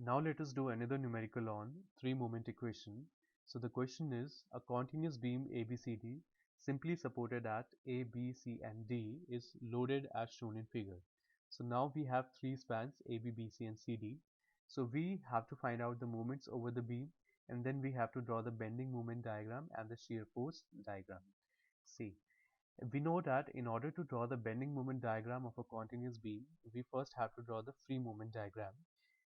Now let us do another numerical on three-moment equation. So the question is, a continuous beam ABCD simply supported at A, B, C and D is loaded as shown in figure. So now we have three spans AB, BC and CD. So we have to find out the moments over the beam, and then we have to draw the bending moment diagram and the shear force diagram. See, we know that in order to draw the bending moment diagram of a continuous beam, we first have to draw the free moment diagram.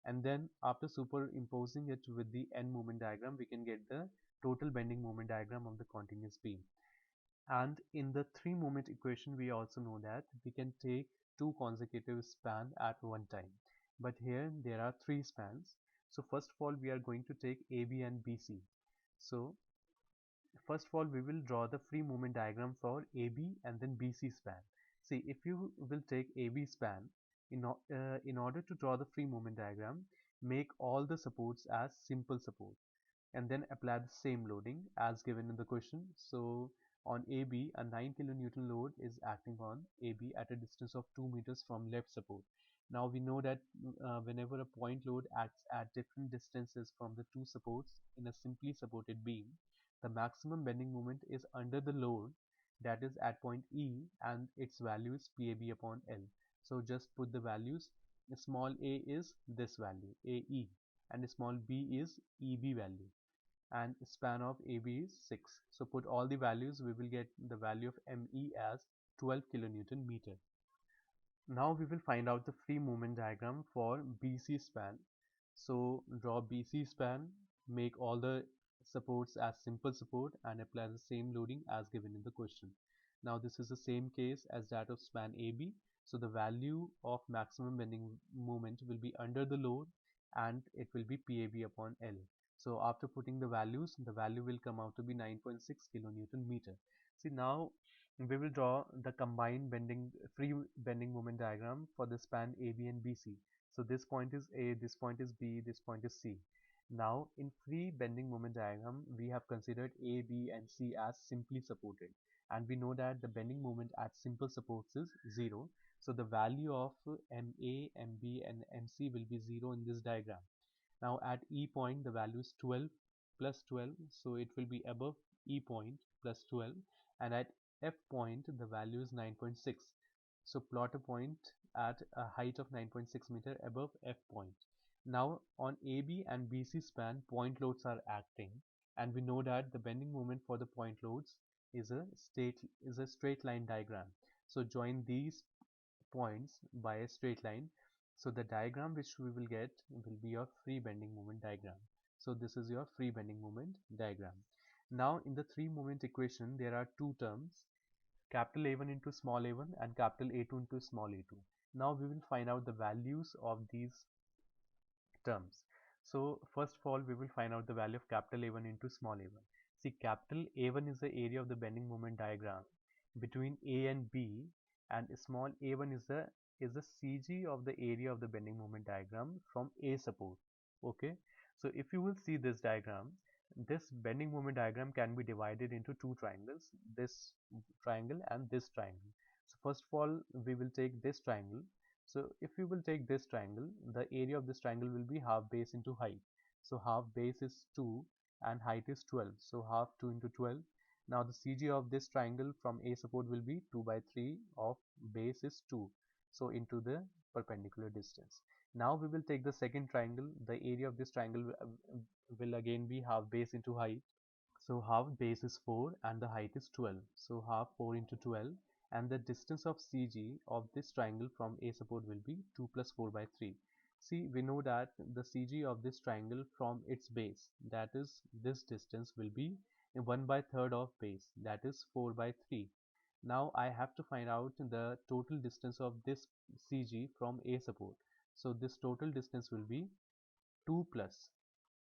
And then after superimposing it with the end moment diagram, we can get the total bending moment diagram of the continuous beam. And in the three moment equation, we also know that we can take two consecutive span at one time. But here there are three spans. So first of all, we are going to take AB and BC. So first of all, we will draw the free movement diagram for AB and then BC span. See, if you will take AB span, in order to draw the free movement diagram, make all the supports as simple support and then apply the same loading as given in the question. So on AB, a 9 kilonewton load is acting on AB at a distance of 2 meters from left support. Now we know that whenever a point load acts at different distances from the two supports in a simply supported beam, the maximum bending moment is under the load, that is at point E, and its value is PAB upon L. So just put the values. Small a is this value, AE, and small b is EB value, and span of AB is 6. So put all the values, we will get the value of ME as 12 kilonewton meter. Now we will find out the free movement diagram for BC span. So draw BC span, make all the supports as simple support and apply the same loading as given in the question. Now this is the same case as that of span AB. So the value of maximum bending moment will be under the load and it will be PAB upon L. So after putting the values, the value will come out to be 9.6 kilonewton meter. See, now we will draw the combined free bending moment diagram for the span AB and BC. So this point is A, this point is B, this point is C. Now in free bending moment diagram, we have considered A, B and C as simply supported, and we know that the bending moment at simple supports is 0. So the value of MA, MB and MC will be 0 in this diagram. Now at E point, the value is 12 plus 12, so it will be above E point plus 12, and at F point the value is 9.6. So plot a point at a height of 9.6 meter above F point. Now on AB and BC span, point loads are acting, and we know that the bending moment for the point loads is a straight line diagram. So join these points by a straight line. So the diagram which we will get will be your free bending moment diagram. So this is your free bending moment diagram. Now in the three moment equation, there are two terms, capital A1 into small a1 and capital A2 into small a2. Now we will find out the values of these terms. So first of all, we will find out the value of capital A1 into small a1. See, capital A1 is the area of the bending moment diagram between A and B, and small a1 is the CG of the area of the bending moment diagram from A support. Okay, so if you will see this diagram, this bending moment diagram can be divided into two triangles, this triangle and this triangle. So first of all, we will take this triangle. So if we will take this triangle, the area of this triangle will be half base into height. So half base is 2 and height is 12. So half 2 into 12. Now the CG of this triangle from A support will be 2 by 3 of base is 2. So into the perpendicular distance. Now we will take the second triangle. The area of this triangle will again be half base into height. So half base is 4 and the height is 12. So half 4 into 12, and the distance of CG of this triangle from A support will be 2 plus 4 by 3. See, we know that the CG of this triangle from its base, that is this distance, will be 1 by third of base, that is 4 by 3. Now I have to find out the total distance of this CG from A support. So this total distance will be 2 plus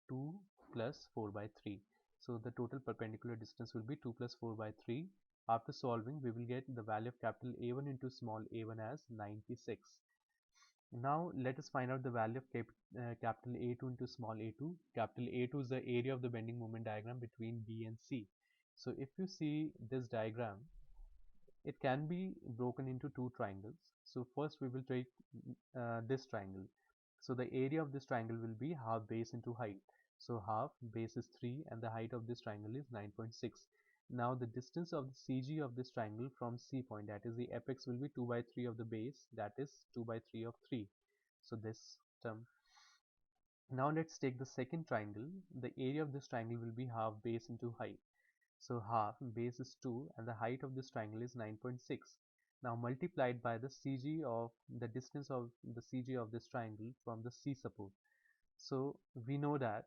2 plus 4 by 3. So the total perpendicular distance will be 2 plus 4 by 3. After solving, we will get the value of capital A1 into small a1 as 96. Now let us find out the value of capital A2 into small a2. Capital A2 is the area of the bending moment diagram between B and C. So if you see this diagram, it can be broken into two triangles. So first we will take this triangle. So the area of this triangle will be half base into height. So half base is 3 and the height of this triangle is 9.6. Now the distance of the CG of this triangle from C point, that is the apex, will be 2 by 3 of the base, that is 2 by 3 of 3. So this term. Now let's take the second triangle. The area of this triangle will be half base into height. So half base is 2 and the height of this triangle is 9.6. Now multiplied by the CG of the distance of the CG of this triangle from the C support. So we know that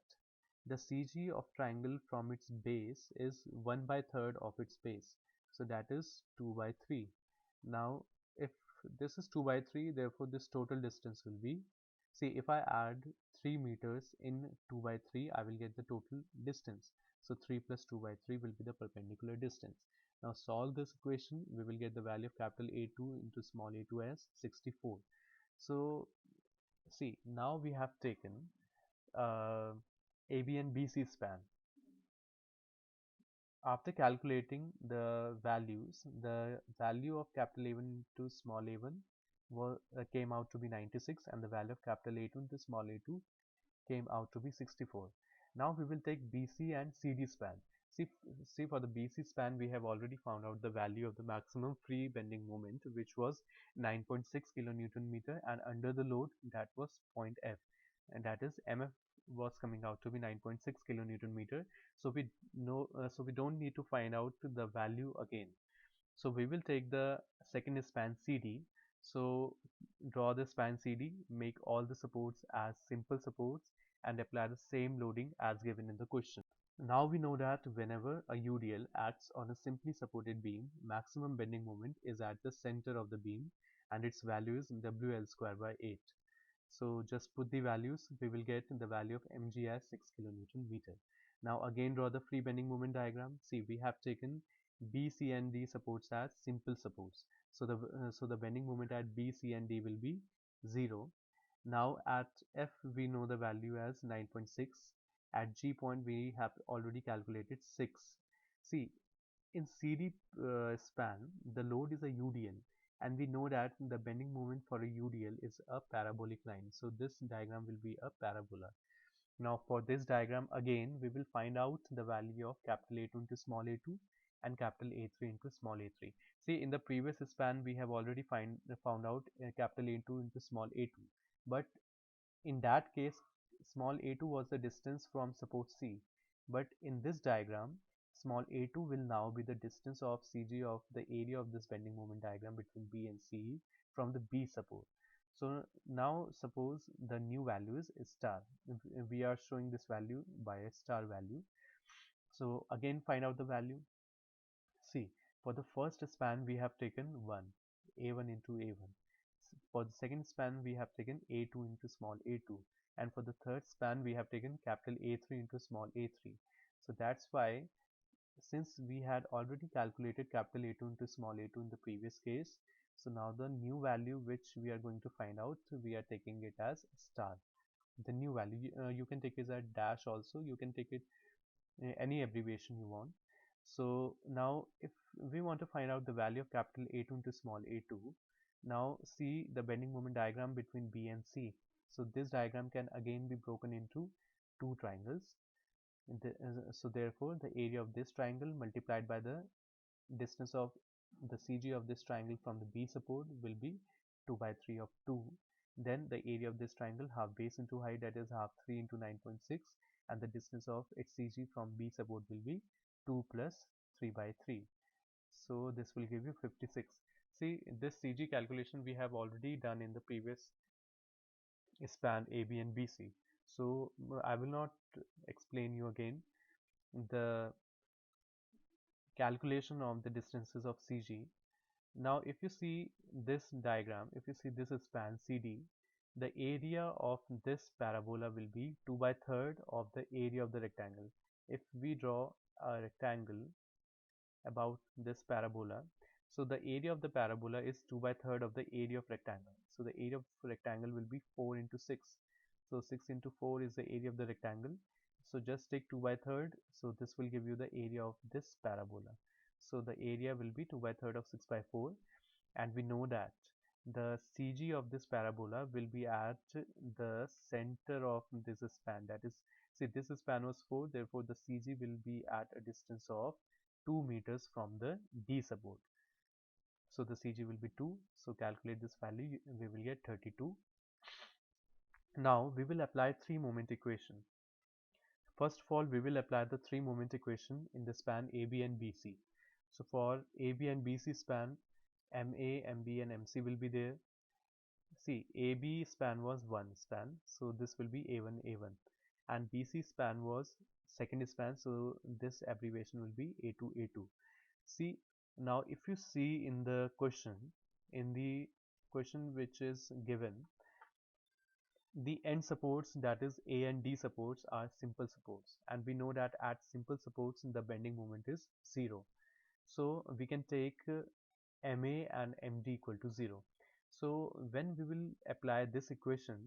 the CG of triangle from its base is 1 by third of its base. So that is 2 by 3. Now if this is 2 by 3, therefore this total distance will be, see, if I add 3 meters in 2 by 3, I will get the total distance. So 3 plus 2 by 3 will be the perpendicular distance. Now solve this equation, we will get the value of capital A2 into small a2 as 64. So see, now we have taken AB and BC span. After calculating the values, the value of capital A1 into small a1 came out to be 96 and the value of capital A2 into small a2 came out to be 64. Now we will take BC and CD span. See, for the BC span, we have already found out the value of the maximum free bending moment, which was 9.6 kilonewton meter, and under the load, that was point F, and that is MF was coming out to be 9.6 kilonewton meter. So we know, so we don't need to find out the value again. So we will take the second span CD. So draw the span CD, make all the supports as simple supports, and apply the same loading as given in the question. Now we know that whenever a UDL acts on a simply supported beam, maximum bending moment is at the center of the beam and its value is WL square by 8. So just put the values, we will get the value of mg as 6 kilonewton meter. Now again draw the free bending moment diagram. See, we have taken B, C and D supports as simple supports. So the bending moment at B, C and D will be 0. Now at F we know the value as 9.6. At G point we have already calculated 6. See, in CD span the load is a UDL and we know that the bending moment for a UDL is a parabolic line. So this diagram will be a parabola. Now for this diagram again we will find out the value of capital A2 into small a2 and capital A3 into small a3. See, in the previous span we have already found out capital A2 into small a2, but in that case small a2 was the distance from support C, but in this diagram small a2 will now be the distance of CG of the area of this bending moment diagram between B and C from the B support. So now suppose the new value is star. We are showing this value by a star value. So again find out the value. See, for the first span we have taken 1, A1 into A1. For the second span we have taken A2 into small a2, and for the third span we have taken capital A3 into small a3. So that's why, since we had already calculated capital A2 into small a2 in the previous case, so now the new value which we are going to find out, we are taking it as star. The new value, you can take it as dash also, you can take it any abbreviation you want. So now if we want to find out the value of capital A2 into small a2, now see the bending moment diagram between B and C. So this diagram can again be broken into two triangles. So therefore the area of this triangle multiplied by the distance of the CG of this triangle from the B support will be 2 by 3 of 2. Then the area of this triangle, half base into height, that is half 3 into 9.6, and the distance of its CG from B support will be 2 plus 3 by 3. So this will give you 56. See, this CG calculation we have already done in the previous span AB and BC. So I will not explain you again the calculation of the distances of CG. Now if you see this diagram, if you see this span CD, the area of this parabola will be 2 by third of the area of the rectangle. If we draw a rectangle about this parabola, so the area of the parabola is 2 by third of the area of rectangle. So the area of rectangle will be 4 into 6. So 6 into 4 is the area of the rectangle. So just take 2 by third. So this will give you the area of this parabola. So the area will be 2 by third of 6 by 4. And we know that the CG of this parabola will be at the center of this span. That is, see, this span was 4, therefore the CG will be at a distance of 2 meters from the D support. So the CG will be 2. So calculate this value, we will get 32. Now we will apply 3-moment equation. First of all, we will apply the 3-moment equation in the span AB and BC. So for AB and BC span, MA, MB and MC will be there. See, AB span was 1 span, so this will be A1, A1. And BC span was second span, so this abbreviation will be A2, A2. See, now if you see in the question which is given, the end supports, that is A and D supports, are simple supports, and we know that at simple supports the bending moment is 0. So we can take MA and MD equal to 0. So when we will apply this equation,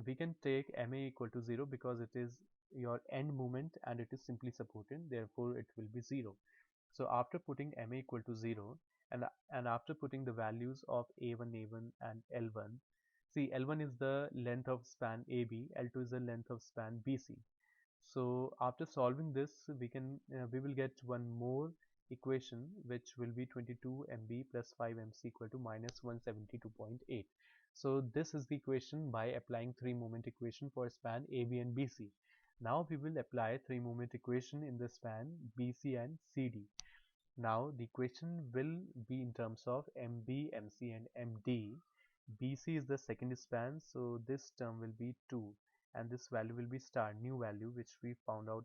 we can take MA equal to 0 because it is your end moment and it is simply supported, therefore it will be 0. So after putting MA equal to 0 and after putting the values of A1, A1 and L1, see, L1 is the length of span AB, L2 is the length of span BC. So after solving this, we will get one more equation which will be 22 MB plus 5 MC equal to minus 172.8. So this is the equation by applying 3-moment equation for span AB and BC. Now we will apply 3-moment equation in the span BC and CD. Now the equation will be in terms of MB, MC and MD. BC is the second span, so this term will be 2 and this value will be star, new value which we found out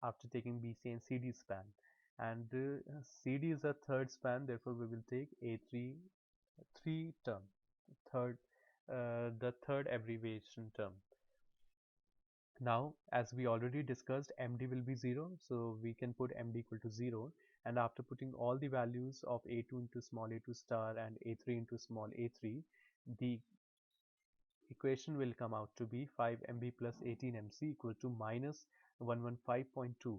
after taking BC and CD span. And CD is the third span, therefore we will take A3 term, the third abbreviation term. Now, as we already discussed, MD will be 0, so we can put MD equal to 0, and after putting all the values of A2 into small a2 star and A3 into small a3, the equation will come out to be 5 MB plus 18 MC equal to minus 115.2.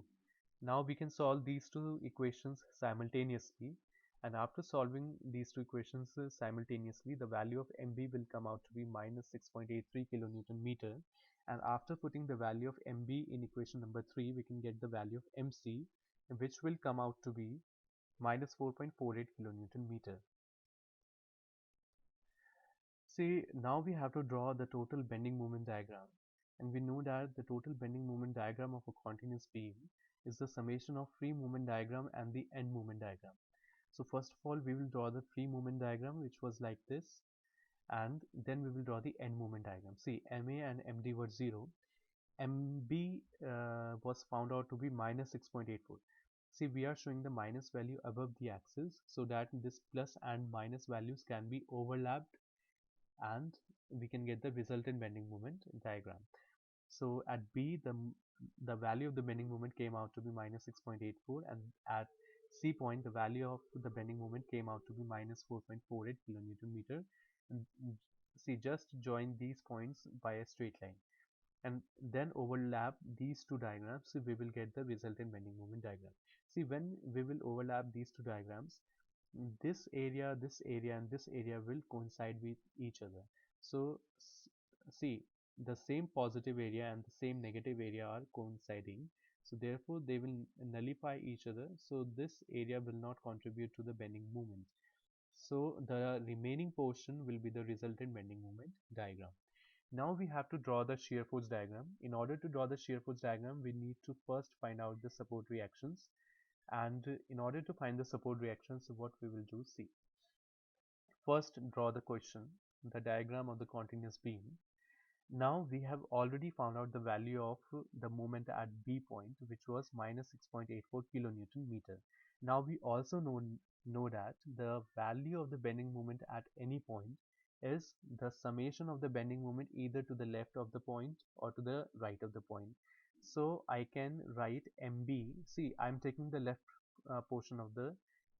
Now we can solve these two equations simultaneously, and after solving these two equations simultaneously, the value of MB will come out to be minus 6.83 kilonewton meter, and after putting the value of MB in equation number 3, we can get the value of MC, which will come out to be minus 4.48 kilonewton meter. See, now we have to draw the total bending moment diagram, and we know that the total bending moment diagram of a continuous beam is the summation of free moment diagram and the end moment diagram. So first of all, we will draw the free moment diagram, which was like this, and then we will draw the end moment diagram. See, MA and MD were 0. MB was found out to be minus 6.84. See, we are showing the minus value above the axis so that this plus and minus values can be overlapped and we can get the resultant bending moment diagram. So at B, the value of the bending moment came out to be minus 6.84, and at C point, the value of the bending moment came out to be minus 4.48 kilonewton meter. And see, just join these points by a straight line and then overlap these two diagrams, so we will get the resultant bending moment diagram. See, when we will overlap these two diagrams, this area and this area will coincide with each other. So see, the same positive area and the same negative area are coinciding, so therefore they will nullify each other, so this area will not contribute to the bending moment. So the remaining portion will be the resultant bending moment diagram. Now we have to draw the shear force diagram. In order to draw the shear force diagram, we need to first find out the support reactions, and in order to find the support reactions, what we will do, see, first draw the diagram of the continuous beam. Now we have already found out the value of the moment at B point, which was minus 6.84 kilonewton meter. Now we also know that the value of the bending moment at any point is the summation of the bending moment either to the left of the point or to the right of the point. So I can write MB, see, I'm taking the left portion of the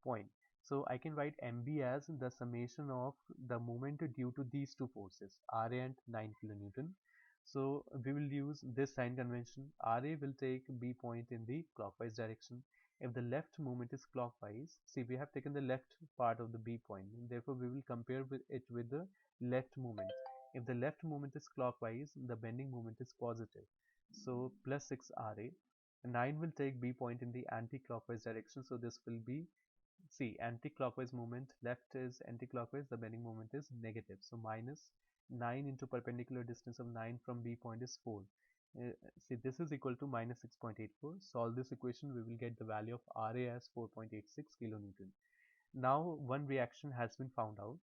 point. So I can write MB as the summation of the moment due to these two forces, RA and 9 kilonewton. So we will use this sign convention. RA will take B point in the clockwise direction If the left moment is clockwise, see, we have taken the left part of the B point, therefore we will compare it with the left moment. If the left moment is clockwise, the bending moment is positive. So plus 6 Ra. 9 will take B point in the anti-clockwise direction, so this will be, see, anti-clockwise moment, left is anti-clockwise, the bending moment is negative. So minus 9 into perpendicular distance of 9 from B point is 4. See, this is equal to minus 6.84. Solve this equation, we will get the value of Ra as 4.86 kilonewton. Now one reaction has been found out.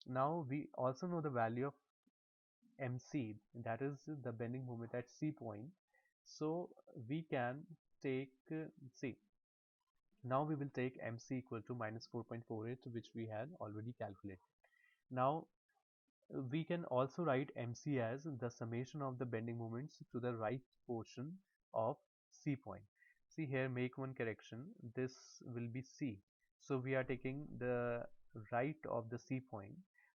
Now we also know the value of MC, that is the bending moment at C point. So we can take, see, now we will take MC equal to minus 4.48, which we had already calculated. Now we can also write MC as the summation of the bending moments to the right portion of C point. See here, make one correction. This will be C. So we are taking the right of the C point.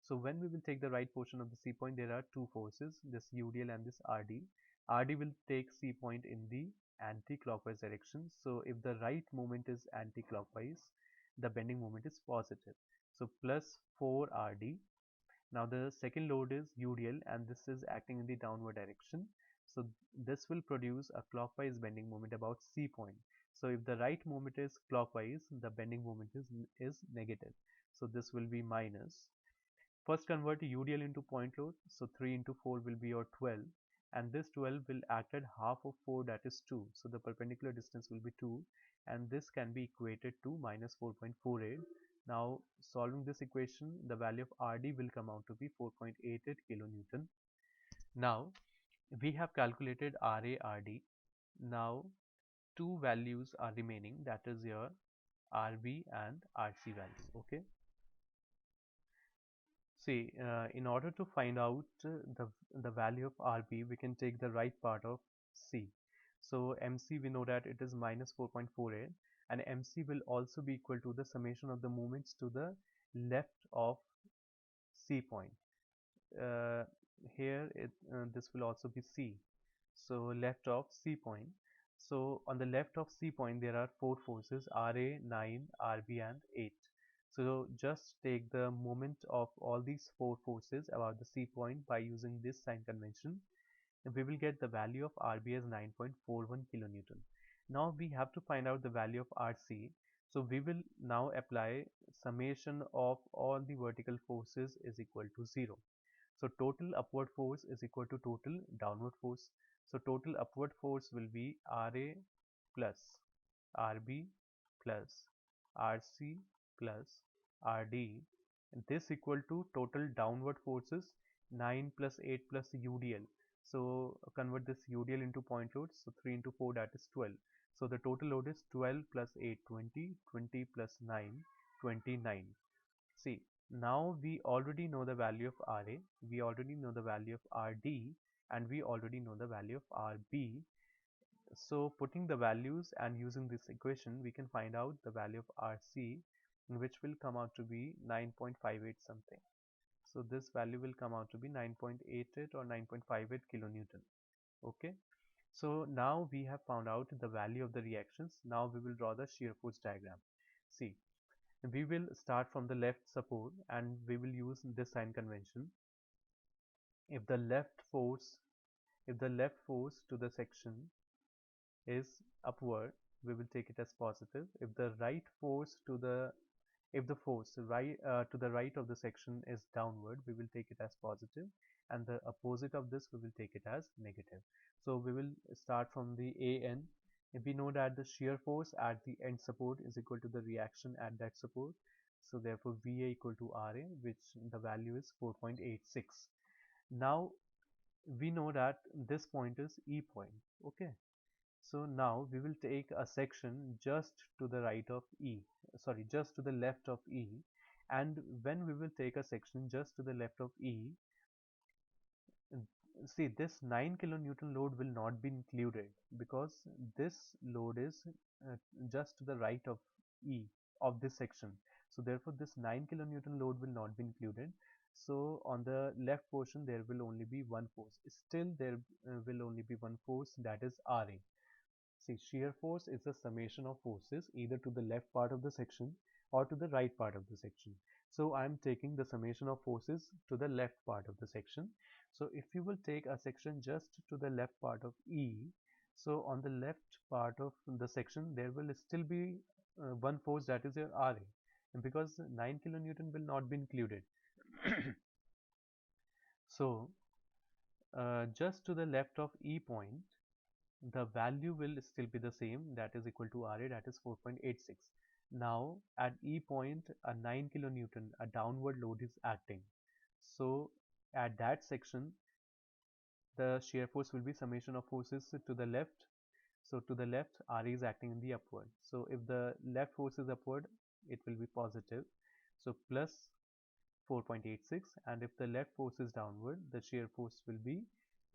So when we will take the right portion of the C point, there are two forces, this UDL and this RD. RD will take C point in the anti-clockwise direction. So if the right moment is anti-clockwise, the bending moment is positive. So plus 4 RD. Now the second load is UDL and this is acting in the downward direction. So this will produce a clockwise bending moment about C point. So if the right moment is clockwise, the bending moment is negative. So this will be minus. First convert UDL into point load. So 3 into 4 will be your 12. And this 12 will act at half of 4, that is 2. So the perpendicular distance will be 2. And this can be equated to minus 4.48. Now solving this equation, the value of RD will come out to be 4.88 kilonewton. Now we have calculated RA, RD. Now two values are remaining, that is your RB and RC value. Okay. See, in order to find out the value of RB, we can take the right part of C. So MC, we know that it is minus 4.48, and MC will also be equal to the summation of the moments to the left of C point. Uh, Here this will also be C. So left of C point. So on the left of C point there are four forces, RA, 9, RB and 8. So just take the moment of all these four forces about the C point by using this sign convention. We will get the value of RB as 9.41 kilonewton. Now we have to find out the value of RC. So we will now apply summation of all the vertical forces is equal to 0. So total upward force is equal to total downward force. So total upward force will be RA plus RB plus RC plus RD. This equal to total downward forces 9 plus 8 plus UDL. So convert this UDL into point load. So 3 into 4, that is 12. So the total load is 12 plus 8, 20, 20 plus 9, 29. See, now we already know the value of RA, we already know the value of RD, and we already know the value of RB. So putting the values and using this equation, we can find out the value of RC, which will come out to be 9.58 something. So this value will come out to be 9.88 or 9.58 kilonewton. Okay. So now we have found out the value of the reactions. Now we will draw the shear force diagram. See, we will start from the left support and we will use this sign convention. If the left force to the section is upward, we will take it as positive. If the right force to the to the right of the section is downward, we will take it as positive, and the opposite of this we will take it as negative. So we will start from the AN. If we know that the shear force at the end support is equal to the reaction at that support, so therefore VA equal to RA, which the value is 4.86. Now we know that this point is E point. Okay, so now we will take a section just to the right of E, sorry, just to the left of E, and when we will take a section just to the left of E, see, this 9 kilonewton load will not be included because this load is just to the right of E of this section. So therefore this 9 kilonewton load will not be included. So on the left portion there will only be one force. Still there will only be one force, that is RA. See, shear force is the summation of forces either to the left part of the section or to the right part of the section. So I'm taking the summation of forces to the left part of the section. So if you will take a section just to the left part of E, so on the left part of the section there will still be one force, that is your Ra, and because 9 kilonewton will not be included. So just to the left of E point, the value will still be the same, that is equal to Ra, that is 4.86. Now at E point, a 9 kilonewton, a downward load is acting. So at that section, the shear force will be summation of forces to the left. So to the left, Ra is acting in the upward. So if the left force is upward, it will be positive. So plus 4.86, and if the left force is downward, the shear force will be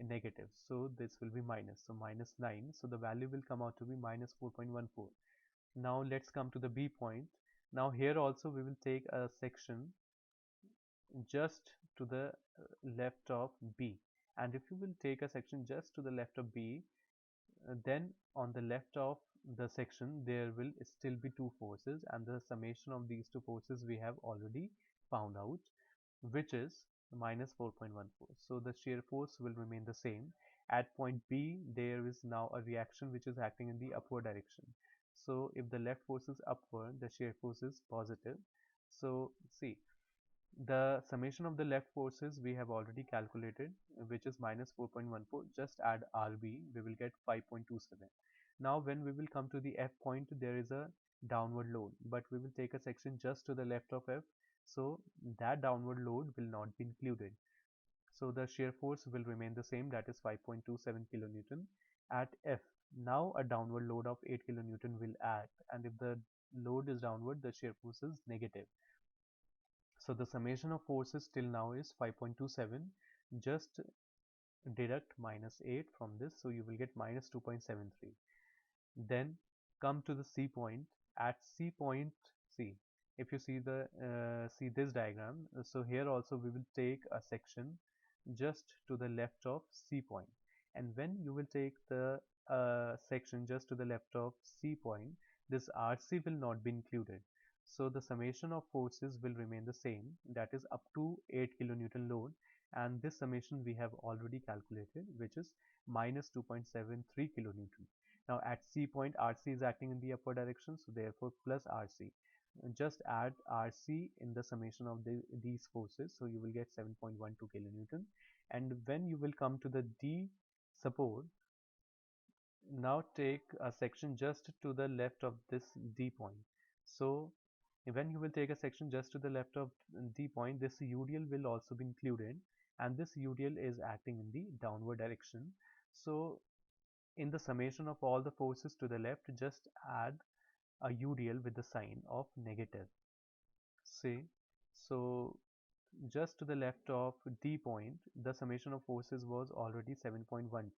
negative. So this will be minus. So minus 9. So the value will come out to be minus 4.14. Now let's come to the B point. Now here also we will take a section just to the left of B. And if you will take a section just to the left of B, then on the left of the section there will still be two forces, and the summation of these two forces we have already found out, which is minus 4.14. So the shear force will remain the same. At point B, there is now a reaction which is acting in the upward direction. So if the left force is upward, the shear force is positive. So see, the summation of the left forces we have already calculated, which is minus 4.14. Just add Rb, we will get 5.27. Now when we will come to the F point, there is a downward load, but we will take a section just to the left of F, so that downward load will not be included. So the shear force will remain the same, that is 5.27 kilonewton at F. Now a downward load of 8 kilonewton will act, and if the load is downward, the shear force is negative. So the summation of forces till now is 5.27. Just deduct minus 8 from this, so you will get minus 2.73. Then come to the C point. At C point, see, if you see this diagram, so here also we will take a section just to the left of C point, and when you will take the section just to the left of C point, this RC will not be included. So the summation of forces will remain the same, that is up to 8 kilonewton load, and this summation we have already calculated, which is minus 2.73 kilonewton. Now at C point, RC is acting in the upward direction, so therefore plus RC. Just add RC in the summation of these forces, so you will get 7.12 kilonewton. And when you will come to the D support, now take a section just to the left of this D point. So when you will take a section just to the left of D point, this UDL will also be included, and this UDL is acting in the downward direction. So in the summation of all the forces to the left, just add a UDL with the sign of negative. See, so just to the left of D point, the summation of forces was already 7.12.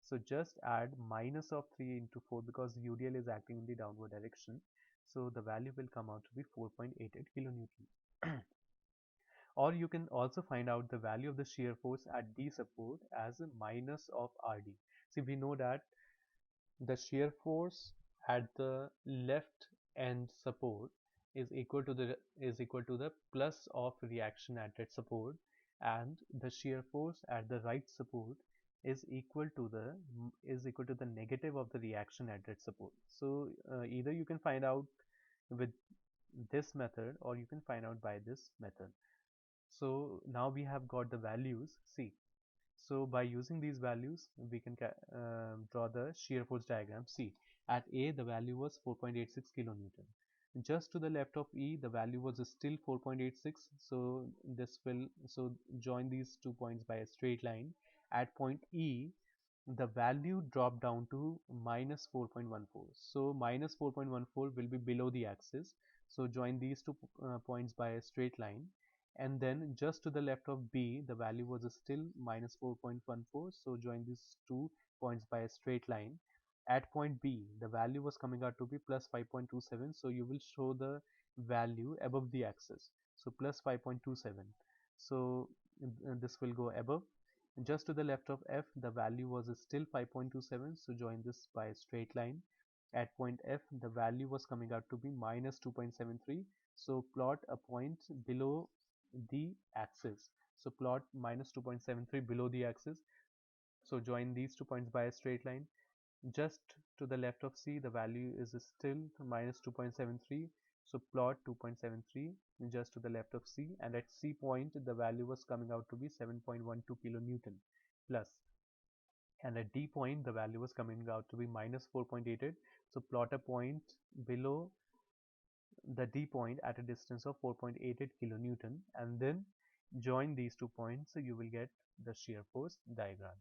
So just add minus of 3 into 4 because UDL is acting in the downward direction. So the value will come out to be 4.88 kilonewton. Or you can also find out the value of the shear force at D support as a minus of RD. See, we know that the shear force at the left end support is equal to the plus of reaction at that support, and the shear force at the right support is equal to the negative of the reaction at that support. So either you can find out with this method or you can find out by this method. So now we have got the values. See, so by using these values, we can draw the shear force diagram. See, at A, the value was 4.86 kilonewton. Just to the left of E, the value was still 4.86. So join these 2 points by a straight line. At point E, the value dropped down to minus 4.14. So minus 4.14 will be below the axis. So join these 2 points by a straight line. And then just to the left of B, the value was still minus 4.14. So join these 2 points by a straight line. At point B, the value was coming out to be plus 5.27. So you will show the value above the axis. So plus 5.27. So this will go above. Just to the left of F, the value was still 5.27, so join this by a straight line. At point F, the value was coming out to be minus 2.73, so plot a point below the axis. So plot minus 2.73 below the axis. So join these 2 points by a straight line. Just to the left of C, the value is still minus 2.73, so plot 2.73 just to the left of C, and at C point the value was coming out to be 7.12 kilonewton plus, and at D point the value was coming out to be minus 4.88, so plot a point below the D point at a distance of 4.88 kilonewton, and then join these 2 points, so you will get the shear force diagram.